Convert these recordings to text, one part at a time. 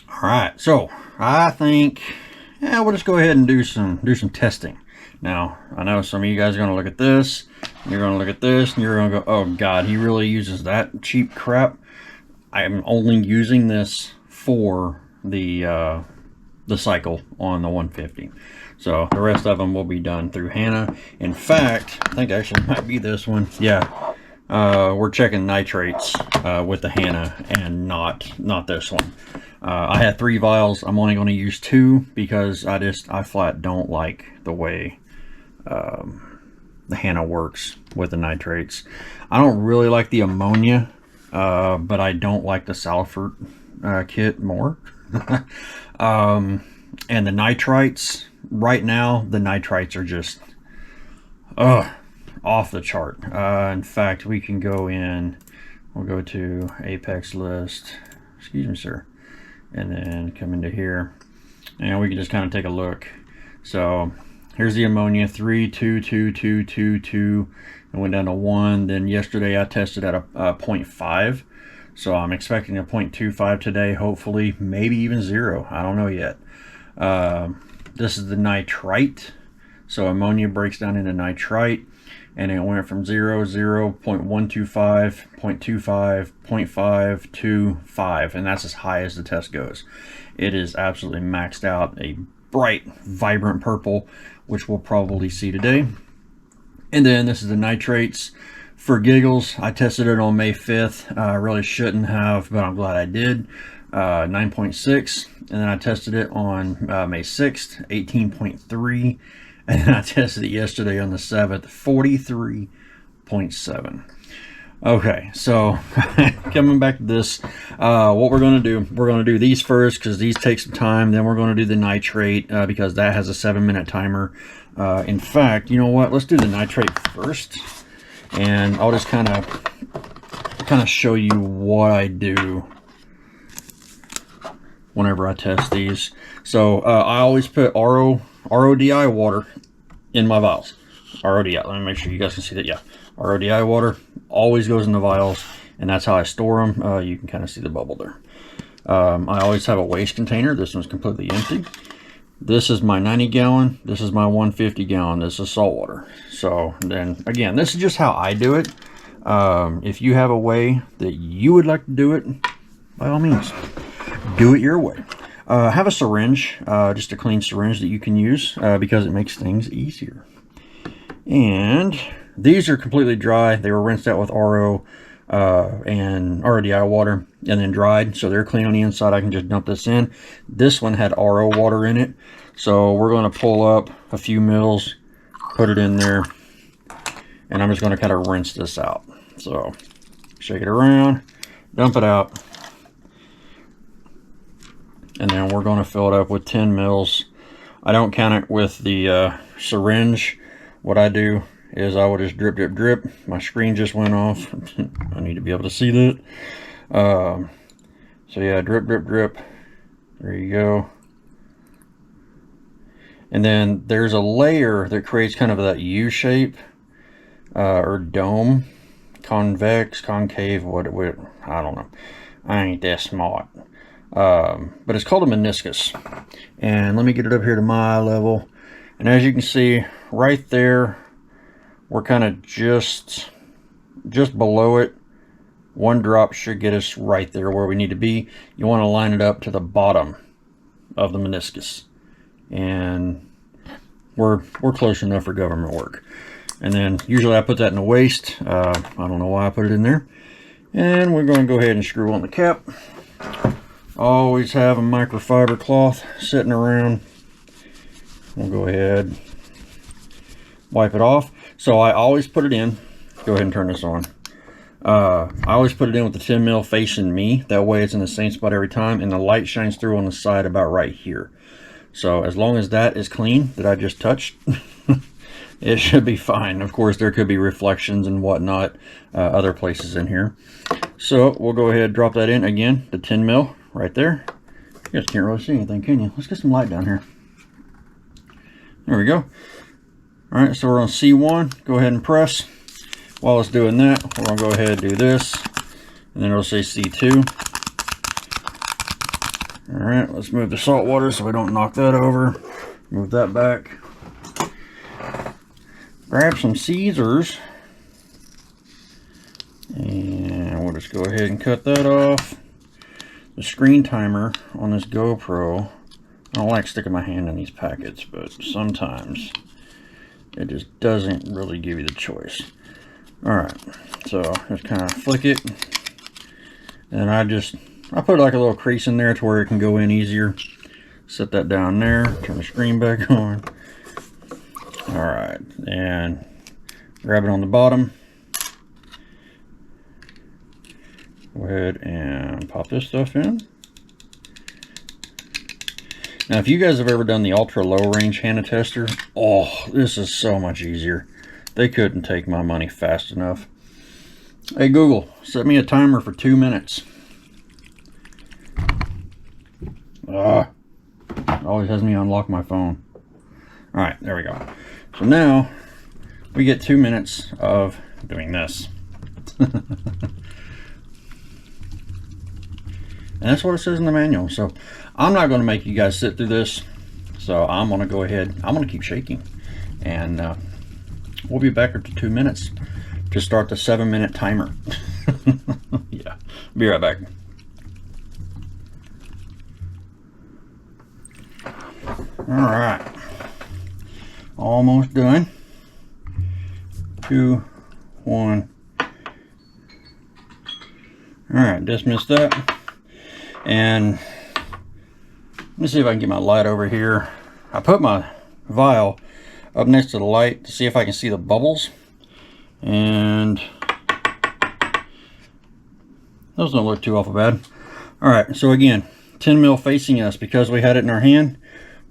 All right, so I think, yeah, we'll just go ahead and do some testing. Now, I know some of you guys are going to look at this, and you're going to look at this, and you're going to go, oh God, he really uses that cheap crap. I am only using this for the cycle on the 150. So the rest of them will be done through Hanna. In fact, I think actually it might be this one. Yeah, we're checking nitrates with the Hanna and not this one. I had 3 vials. I'm only going to use 2 because I flat don't like the way the Hanna works with the nitrates. I don't really like the ammonia, but I don't like the sulfur kit more. And the nitrites, right now, the nitrites are just off the chart. In fact, we can go in, we'll go to Apex list, excuse me, sir, and then come into here, and we can just kind of take a look. So here's the ammonia, 3, 2, 2, 2, 2, 2, and went down to 1. Then yesterday I tested at a 0.5. So I'm expecting a 0.25 today, hopefully, maybe even 0. I don't know yet. This is the nitrite. So ammonia breaks down into nitrite, and it went from 0, 0, 0.125, 0.25, 0.5 to 5, and that's as high as the test goes. It is absolutely maxed out, a bright, vibrant purple, which we'll probably see today. And then this is the nitrates. For giggles, I tested it on May 5th. I really shouldn't have, but I'm glad I did. 9.6. And then I tested it on May 6th, 18.3. And then I tested it yesterday on the 7th, 43.7. Okay, so coming back to this, what we're going to do these first because these take some time. Then we're going to do the nitrate because that has a 7-minute timer. In fact, you know what? Let's do the nitrate first. And I'll just kind of show you what I do whenever I test these. So I always put RODI water in my vials. RODI, let me make sure you guys can see that. Yeah, RODI water always goes in the vials, and that's how I store them. You can kind of see the bubble there. I always have a waste container. This one's completely empty. This is my 90 gallon. This is my 150 gallon. This is salt water. So then again, this is just how I do it. If you have a way that you would like to do it, by all means, do it your way. Have a syringe, just a clean syringe that you can use because it makes things easier. And these are completely dry. They were rinsed out with RO and RODI water and then dried, so they're clean on the inside. I can just dump this in. This one had RO water in it, so we're going to pull up a few mils, put it in there, and I'm just going to kind of rinse this out. So shake it around, dump it out, and then we're going to fill it up with 10 mils. I don't count it with the syringe. What I do is I will just drip, drip, drip. My screen just went off. I need to be able to see that. So yeah, drip, drip, drip. There you go. And then there's a layer that creates kind of that U shape or dome, convex, concave, what I don't know. I ain't that smart. But it's called a meniscus. And let me get it up here to my level. And as you can see right there, we're kind of just below it. One drop should get us right there where we need to be. You want to line it up to the bottom of the meniscus, and we're close enough for government work. And then usually I put that in the waste. I don't know why I put it in there. And we're going to go ahead and screw on the cap. Always have a microfiber cloth sitting around. We'll go ahead, wipe it off. So I always put it in. Go ahead and turn this on. I always put it in with the 10 mil facing me. That way it's in the same spot every time, and the light shines through on the side about right here. So as long as that is clean that I just touched, it should be fine. Of course, there could be reflections and whatnot other places in here. So we'll go ahead and drop that in again, the 10 mil right there. You guys can't really see anything, can you? Let's get some light down here. There we go. All right, so we're on C1. Go ahead and press. While it's doing that, we're going to go ahead and do this. And then it'll say C2. All right, let's move the salt water so we don't knock that over. Move that back. Grab some Caesars. And we'll just go ahead and cut that off. The screen timer on this GoPro, I don't like sticking my hand in these packets, but sometimes it just doesn't really give you the choice. Alright, so just kind of flick it. And I put like a little crease in there to where it can go in easier. Set that down there, turn the screen back on. Alright, and grab it on the bottom. Go ahead and pop this stuff in. Now, if you guys have ever done the ultra low range Hanna tester, oh, this is so much easier. They couldn't take my money fast enough. Hey Google, set me a timer for 2 minutes. Always has me unlock my phone. All right, there we go. So now we get 2 minutes of doing this. And that's what it says in the manual. So I'm not going to make you guys sit through this. So I'm going to go ahead. I'm going to keep shaking. And we'll be back after 2 minutes to start the 7-minute timer. Yeah, be right back. All right. Almost done. 2, 1. All right, dismiss that. And let me see if I can get my light over here. I put my vial up next to the light to see if I can see the bubbles. And those don't look too awful bad. All right, so again, 10 mil facing us because we had it in our hand.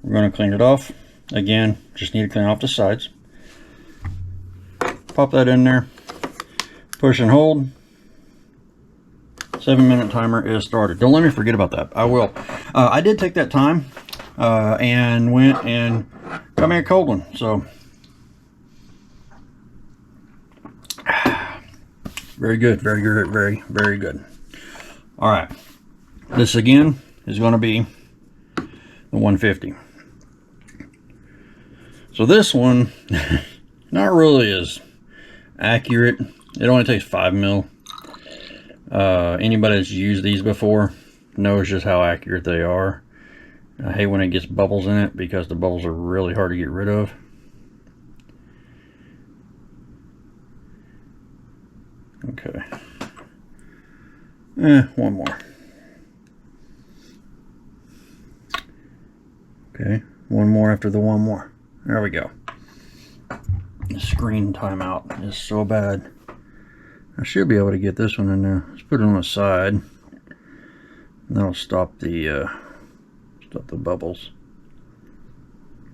We're going to clean it off. Again, just need to clean off the sides. Pop that in there. Push and hold. 7-minute timer is started. Don't let me forget about that. I will. I did take that time and went and got me a cold one. So very good, very good, very good. All right, this again is going to be the 150. So this one, not really as accurate. It only takes 5 mil. Anybody that's used these before knows just how accurate they are. I hate when it gets bubbles in it because the bubbles are really hard to get rid of. Okay. One more. Okay, one more after the one more. There we go. The screen timeout is so bad. I should be able to get this one in there. Let's put it on the side. And that'll stop the bubbles.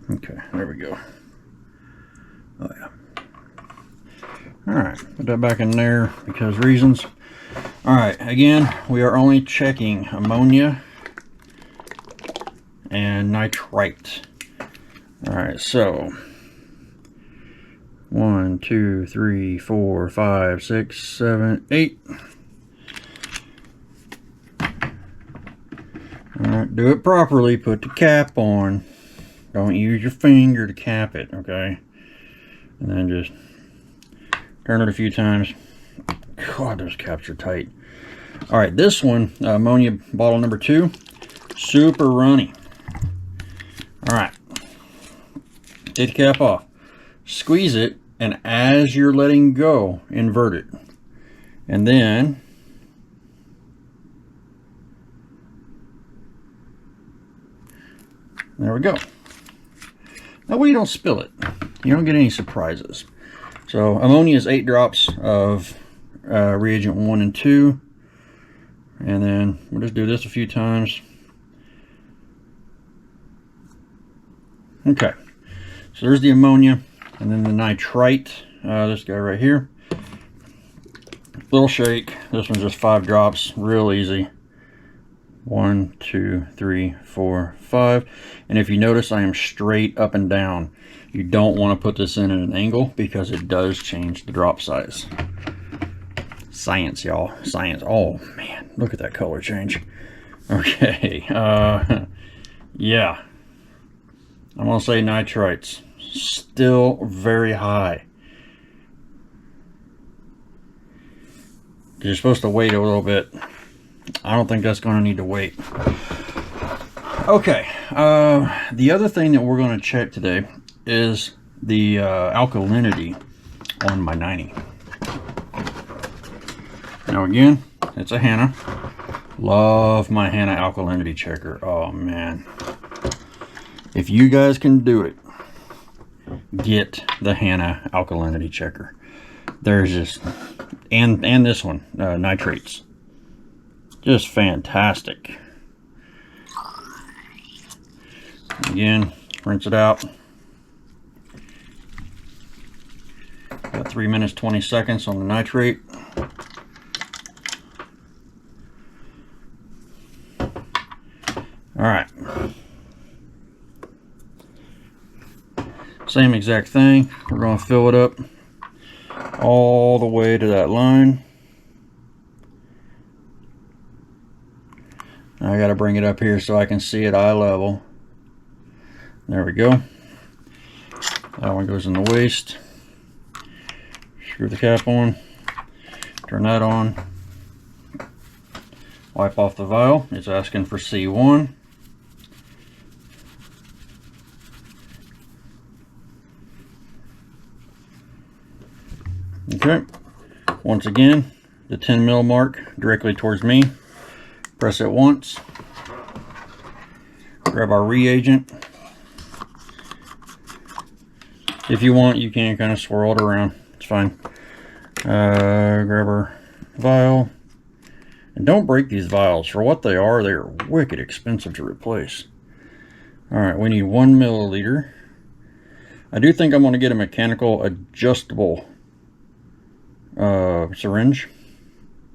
Okay, there we go. Oh yeah. Alright, put that back in there because reasons. Alright, again, we are only checking ammonia and nitrite. Alright, so 1, 2, 3, 4, 5, 6, 7, 8. Alright, do it properly. Put the cap on. Don't use your finger to cap it, okay? And then just turn it a few times. God, those caps are tight. Alright, this one, ammonia bottle number 2, super runny. Alright, take the cap off. Squeeze it, and as you're letting go, invert it. And then there we go. That way you don't spill it. You don't get any surprises. So ammonia is 8 drops of reagent 1 and 2. And then we'll just do this a few times. Okay. So there's the ammonia. And then the nitrite. This guy right here. Little shake. This one's just 5 drops. Real easy. 1, 2, 3, 4, 5. And if you notice, I am straight up and down. You don't want to put this in at an angle because it does change the drop size. Science, y'all. Science. Oh, man. Look at that color change. Okay, yeah, I'm gonna say nitrite's still very high. You're supposed to wait a little bit. I don't think that's gonna need to wait. Okay, the other thing that we're gonna check today is the alkalinity on my 90. Now again, it's a Hanna. Love my Hanna alkalinity checker. Oh man, if you guys can do it, get the Hanna alkalinity checker. There's just and this one, nitrates, just fantastic. Again, rinse it out. Got 3 minutes 20 seconds on the nitrate. All right, same exact thing. We're going to fill it up all the way to that line. I got to bring it up here so I can see it eye level. There we go. That one goes in the waste. Screw the cap on. Turn that on. Wipe off the vial. It's asking for C1. Okay, once again, the 10 mil mark directly towards me. Press it once. Grab our reagent. If you want, you can kind of swirl it around. It's fine. Grab our vial. And don't break these vials. For what they are wicked expensive to replace. Alright, we need 1 milliliter. I do think I'm going to get a mechanical adjustable syringe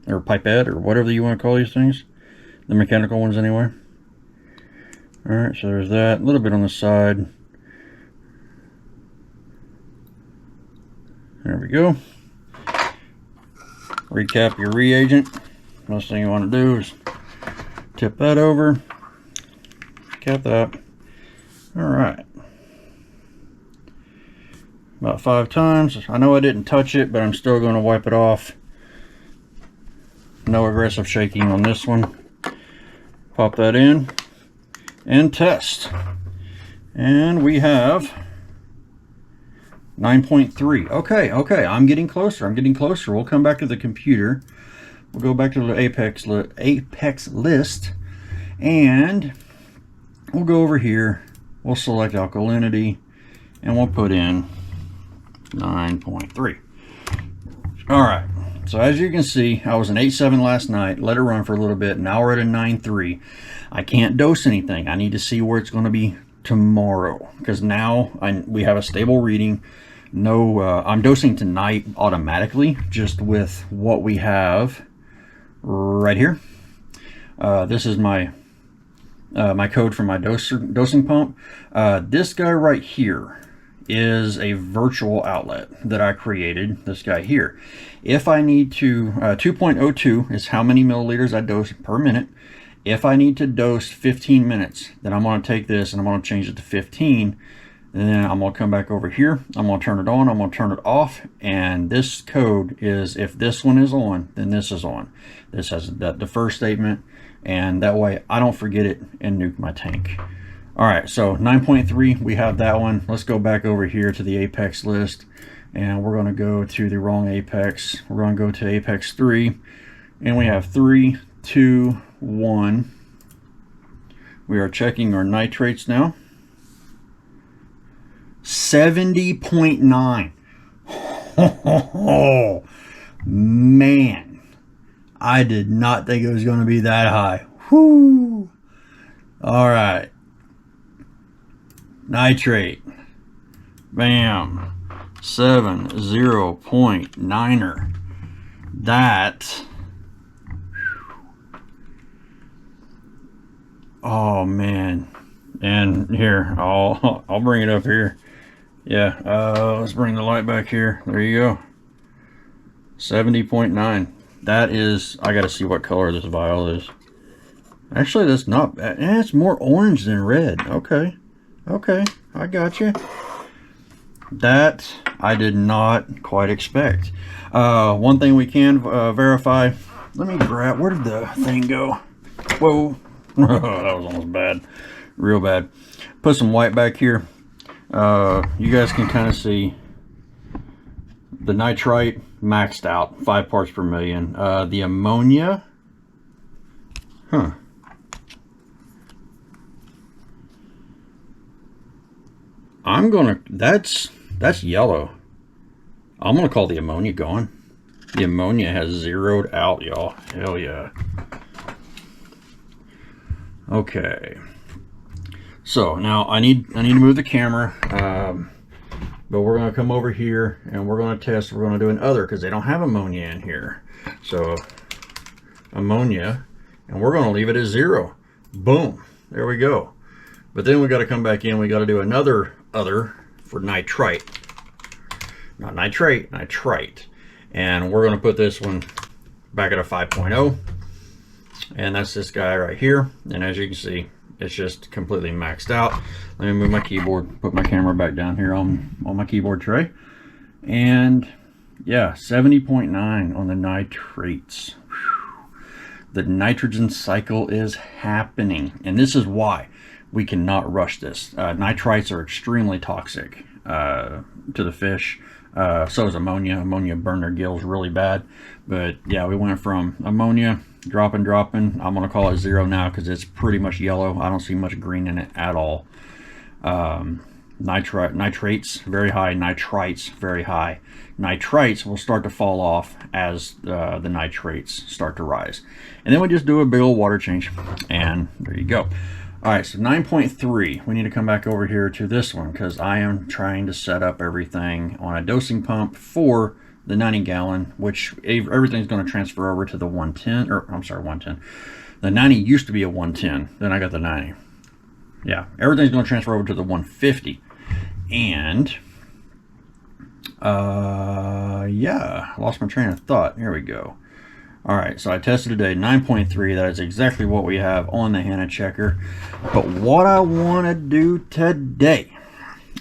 or pipette or whatever you want to call these things, the mechanical ones anyway. All right, so there's that, a little bit on the side. There we go. Recap your reagent. Most thing you want to do is tip that over, cap that. All right, about 5 times. I know I didn't touch it, but I'm still going to wipe it off. No aggressive shaking on this one. Pop that in and test. And we have 9.3. Okay, I'm getting closer. We'll come back to the computer. We'll go back to the Apex list, and we'll go over here. We'll select alkalinity, and we'll put in 9.3. All right, so as you can see, I was an 8.7 last night, let it run for a little bit. Now we're at a 9.3. I can't dose anything. I need to see where it's going to be tomorrow, because now we have a stable reading. No, I'm dosing tonight automatically, just with what we have right here. This is my my code for my dosing pump. This guy right here is a virtual outlet that I created, this guy here. If I need to, 2.02 is how many milliliters I dose per minute. If I need to dose 15 minutes, then I'm going to take this and I'm going to change it to 15. And then I'm going to come back over here. I'm going to turn it on. I'm going to turn it off. And this code is, if this one is on, then this is on. This has the first statement. And that way I don't forget it and nuke my tank. All right, so 9.3, we have that one. Let's go back over here to the Apex list. And we're going to go to the wrong Apex. We're going to go to Apex 3. And we have 3, 2, 1. We are checking our nitrates now. 70.9. Oh, man. I did not think it was going to be that high. Whoo. All right. Nitrate. Bam. 70.9er. That. Oh man. And here, I'll bring it up here. Yeah, let's bring the light back here. There you go. 70.9. That is, I gotta see what color this vial is. Actually, that's not bad. It's more orange than red. Okay. Okay, I got you. That I did not quite expect. One thing we can verify. Let me grab. Where did the thing go? Whoa. That was almost bad. Real bad. Put some white back here. You guys can kind of see the nitrite maxed out, 5 parts per million. The ammonia, I'm gonna, that's yellow. I'm gonna call the ammonia going. The ammonia has zeroed out, y'all. Hell yeah. Okay. So now I need to move the camera, but we're going to come over here and we're going to test. We're going to do an other because they don't have ammonia in here. So ammonia, and we're going to leave it at 0. Boom. There we go. But then we got to come back in. We got to do another other for nitrite, not nitrate, nitrite, and we're going to put this one back at a 5.0, and that's this guy right here. And as you can see, it's just completely maxed out. Let me move my keyboard, put my camera back down here on my keyboard tray. And yeah, 70.9 on the nitrates. Whew. The nitrogen cycle is happening. And this is why we cannot rush this. Nitrites are extremely toxic to the fish. So is ammonia. Ammonia burned their gills really bad. But yeah, we went from ammonia dropping. I'm gonna call it 0 now because it's pretty much yellow. I don't see much green in it at all. Nitrates very high, nitrites very high. Nitrites will start to fall off as the nitrates start to rise, and then we just do a big old water change, and there you go. All right, so 9.3, we need to come back over here to this one because I am trying to set up everything on a dosing pump for the 90-gallon, which everything's going to transfer over to the 110, or I'm sorry, 110. The 90 used to be a 110, then I got the 90. Yeah, everything's going to transfer over to the 150. And, yeah, I lost my train of thought. Here we go. All right, so I tested today, 9.3. That is exactly what we have on the Hanna Checker. But what I want to do today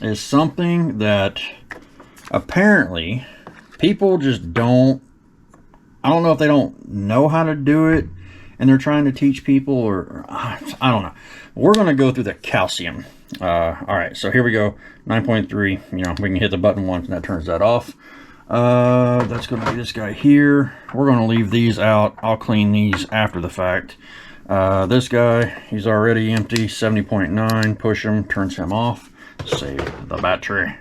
is something that apparently people just don't, I don't know if they don't know how to do it and they're trying to teach people, or I don't know. We're going to go through the calcium. All right, so here we go, 9.3. You know, we can hit the button once and that turns that off. That's going to be this guy here. We're going to leave these out. I'll clean these after the fact. This guy, he's already empty, 70.9. Push him, turns him off. Save the battery.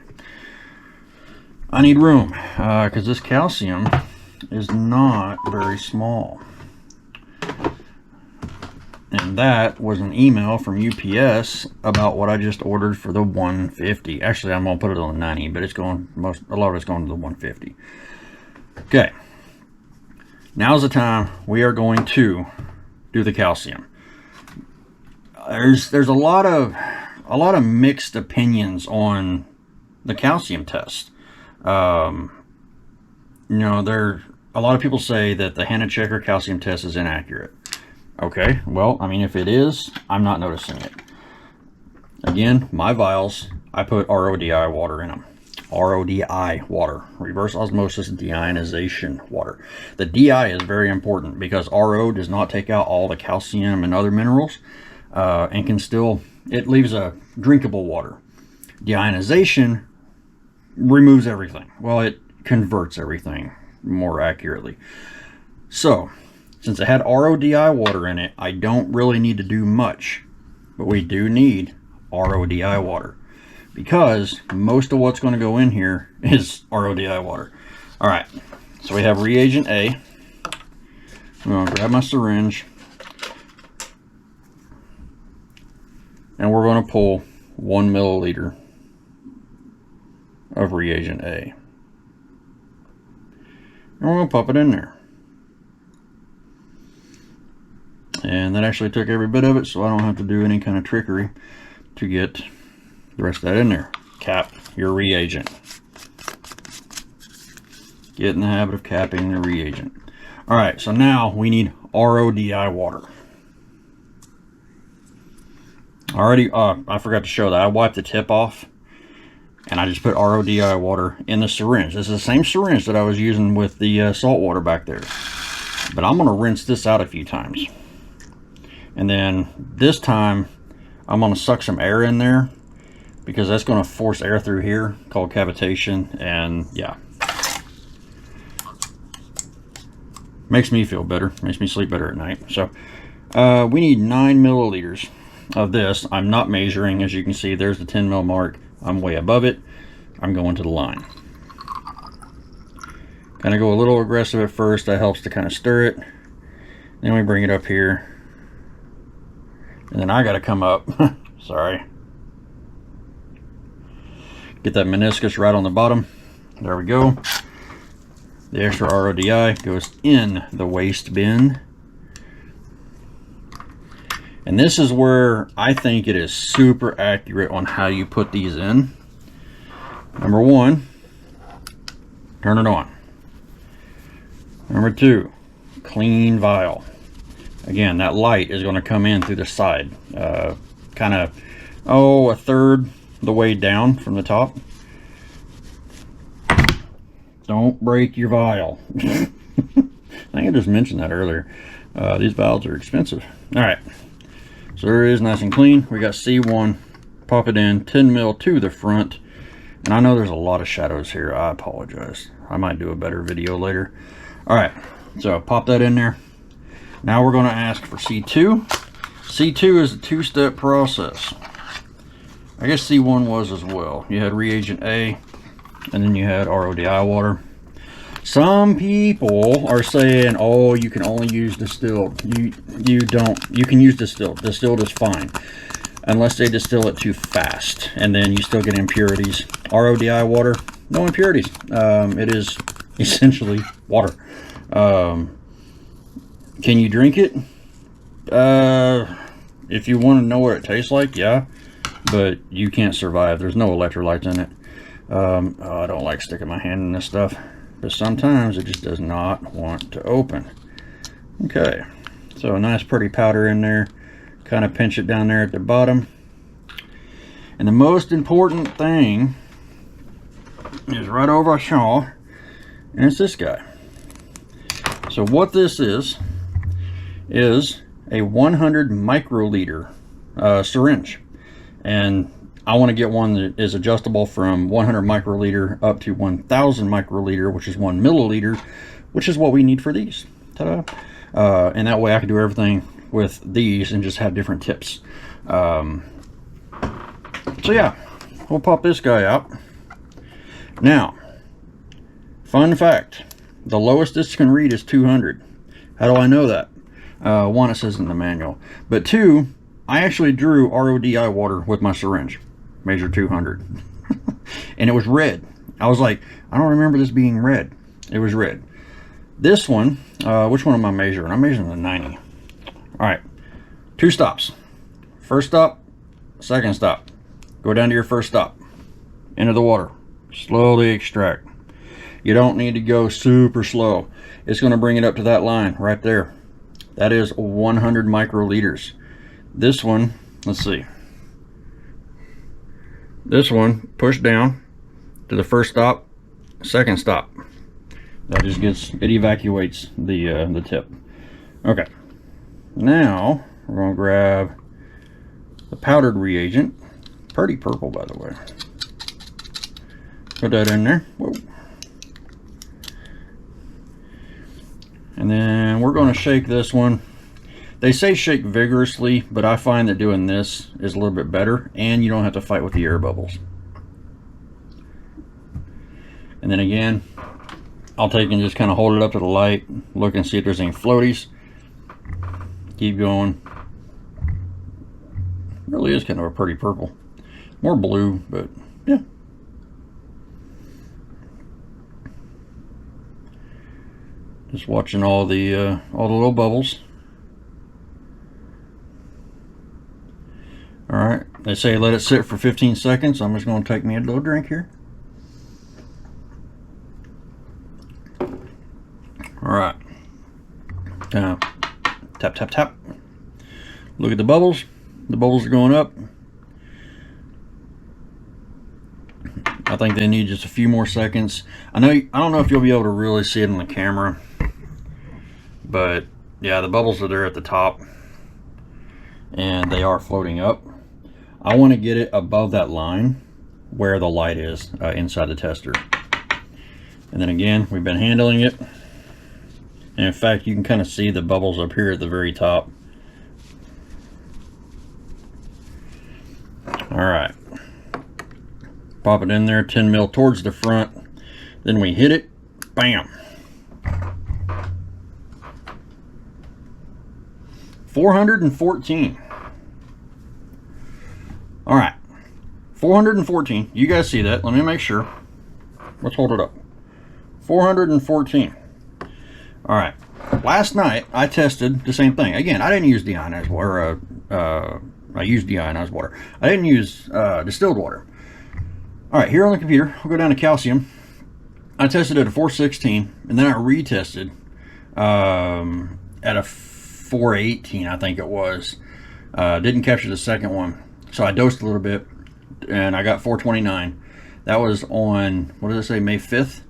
I need room because this calcium is not very small. And that was an email from UPS about what I just ordered for the 150. Actually, I'm gonna put it on the 90, but it's going a lot of it's going to the 150. Okay. Now's the time we are going to do the calcium. There's a lot of mixed opinions on the calcium test. You know, a lot of people say that the Hanna Checker calcium test is inaccurate. Okay, well, I mean, if it is, I'm not noticing it. Again, my vials, I put RODI water in them. RODI water, reverse osmosis deionization water. The DI is very important because RO does not take out all the calcium and other minerals, and can still, it leaves a drinkable water. Deionization removes everything. Well, it converts everything more accurately. So, since it had RODI water in it, I don't really need to do much, but we do need RODI water because most of what's going to go in here is RODI water. All right, so we have reagent A. I'm going to grab my syringe and we're going to pull 1 milliliter of reagent A. And we're going to pump it in there. And that actually took every bit of it, so I don't have to do any kind of trickery to get the rest of that in there. Cap your reagent. Get in the habit of capping the reagent. All right, so now we need RODI water. Already, I forgot to show that. I wiped the tip off, and I just put RODI water in the syringe. This is the same syringe that I was using with the salt water back there. But I'm going to rinse this out a few times. And then this time, I'm going to suck some air in there, because that's going to force air through here, called cavitation, and yeah. Makes me feel better, makes me sleep better at night. So, we need 9 milliliters of this. I'm not measuring, as you can see, there's the 10 mil mark. I'm way above it. I'm going to the line. Kind of go a little aggressive at first. That helps to kind of stir it. Then we bring it up here. And then I got to come up. Sorry. Get that meniscus right on the bottom. There we go. The extra RODI goes in the waste bin. And this is where I think it is super accurate on how you put these in. Number one, turn it on. Number two, clean vial. Again, that light is going to come in through the side. Kind of, a third the way down from the top. Don't break your vial. I think I just mentioned that earlier. These vials are expensive. All right. So there it is, nice and clean. We got C1. Pop it in, 10 mil to the front. And I know there's a lot of shadows here. I apologize. I might do a better video later. All right. So pop that in there. Now we're going to ask for C2. C2 is a two-step process. I guess C1 was as well. You had reagent A, and then you had RODI water. Some people are saying, oh, you can only use distilled. You don't. You can use distilled. Distilled is fine, unless they distill it too fast, and then you still get impurities. RODI water, no impurities. It is essentially water. Can you drink it? If you want to know what it tastes like, yeah, but you can't survive. There's no electrolytes in it. I don't like sticking my hand in this stuff, but sometimes it just does not want to open. Okay, so a nice pretty powder in there. Kind of pinch it down there at the bottom. And the most important thing is right over our shaw, and it's this guy. So what this is a 100 microliter syringe, and I want to get one that is adjustable from 100 microliter up to 1000 microliter, which is 1 milliliter, which is what we need for these. Ta-da! And that way I can do everything with these and just have different tips. So yeah, we'll pop this guy out. Now, fun fact, the lowest this can read is 200. How do I know that? One, it says in the manual, but two, I actually drew RODI water with my syringe. Measured 200. And it was red. I was like, I don't remember this being red. It was red. This one, which one am I measuring? I'm measuring the 90. All right, 2 stops. First stop, second stop. Go down to your first stop. Into the water. Slowly extract. You don't need to go super slow. It's going to bring it up to that line right there. That is 100 microliters. This one, let's see. This one, push down to the first stop, second stop. That just it evacuates the tip. Okay. Now we're gonna grab the powdered reagent. Pretty purple, by the way. Put that in there. Whoa. And then we're gonna shake this one. They say shake vigorously, but I find that doing this is a little bit better, and you don't have to fight with the air bubbles. And then again, I'll take and just kind of hold it up to the light, look and see if there's any floaties. Keep going. It really is kind of a pretty purple. More blue, but yeah. Just watching all the little bubbles. All right, they say let it sit for 15 seconds. I'm just going to take me a little drink here. All right, tap, tap, tap. Look at the bubbles. The bubbles are going up. I think they need just a few more seconds. I don't know if you'll be able to really see it on the camera, but yeah, the bubbles are there at the top and they are floating up. I want to get it above that line where the light is inside the tester. And then again, we've been handling it, and in fact you can kind of see the bubbles up here at the very top. Alright, pop it in there, 10 mil towards the front, then we hit it, bam. 414. Alright, 414. You guys see that? Let me make sure. Let's hold it up. 414. Alright, last night I tested the same thing. Again, I didn't use deionized water. I used deionized water. I didn't use distilled water. Alright, here on the computer, we'll go down to calcium. I tested at a 416, and then I retested at a 418, I think it was. Didn't capture the second one. So I dosed a little bit, and I got 429. That was on, what did it say, May 5th?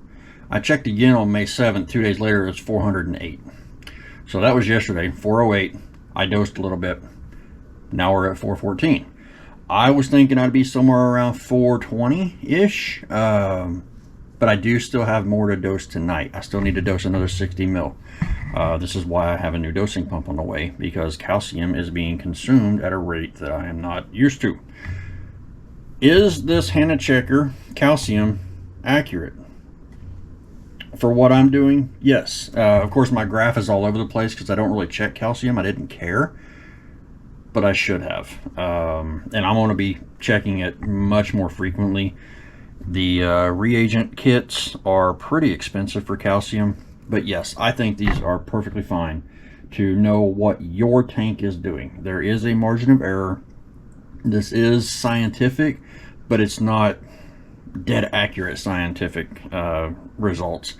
I checked again on May 7th. 2 days later, it was 408. So that was yesterday, 408. I dosed a little bit. Now we're at 414. I was thinking I'd be somewhere around 420-ish, but I do still have more to dose tonight. I still need to dose another 60 mil. This is why I have a new dosing pump on the way, because calcium is being consumed at a rate that I am not used to. Is this Hanna Checker calcium accurate? For what I'm doing, yes. Of course, my graph is all over the place because I don't really check calcium. I didn't care, but I should have. And I'm going to be checking it much more frequently. The reagent kits are pretty expensive for calcium, but yes, I think these are perfectly fine to know what your tank is doing. There is a margin of error. This is scientific, but it's not dead accurate scientific results.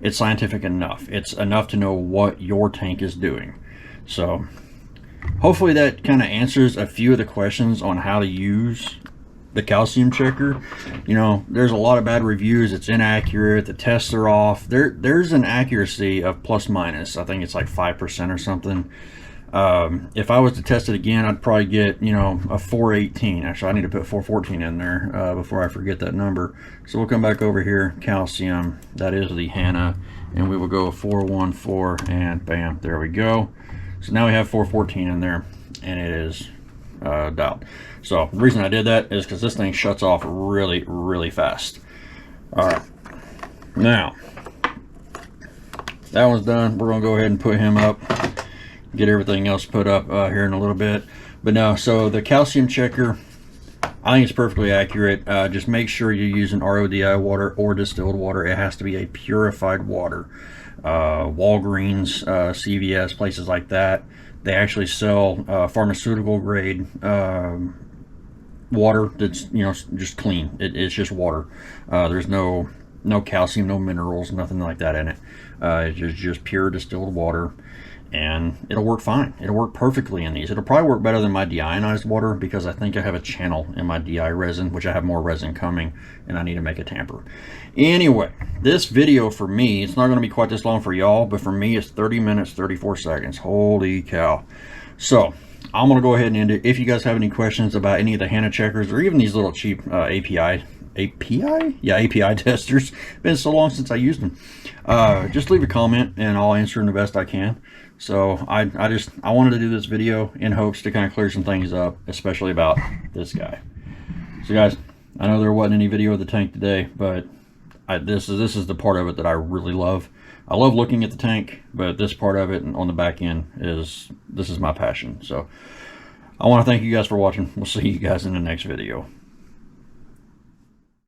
It's scientific enough. It's enough to know what your tank is doing. So hopefully that kind of answers a few of the questions on how to use the calcium checker. You know, there's a lot of bad reviews. It's inaccurate. The tests are off. There's an accuracy of plus minus. I think it's like 5% or something. If I was to test it again, I'd probably get, you know, a 418. Actually, I need to put 414 in there before I forget that number. So we'll come back over here, calcium. That is the Hanna, and we will go 414, and bam, there we go. So now we have 414 in there, and it is dialed. So the reason I did that is because this thing shuts off really, really fast. All right, now that one's done. We're gonna go ahead and put him up, get everything else put up here in a little bit. But no, so the calcium checker, I think it's perfectly accurate. Just make sure you're using RODI water or distilled water. It has to be a purified water. Walgreens, CVS, places like that, they actually sell pharmaceutical grade water that's, you know, just clean. It's just water. There's no calcium, no minerals, nothing like that in it. It's just pure distilled water, and it'll work fine. It'll work perfectly in these. It'll probably work better than my deionized water because I think I have a channel in my DI resin, which I have more resin coming, and I need to make a tamper. Anyway, this video for me, it's not going to be quite this long for y'all, but for me it's 30 minutes 34 seconds. Holy cow. So I'm going to go ahead and end it. If you guys have any questions about any of the Hanna Checkers or even these little cheap API testers, been so long since I used them, just leave a comment and I'll answer them the best I can. So I wanted to do this video in hopes to kind of clear some things up, especially about this guy. So guys, I know there wasn't any video of the tank today, but this is the part of it that I really love. I love looking at the tank, but this part of it on the back end this is my passion. So I want to thank you guys for watching. We'll see you guys in the next video.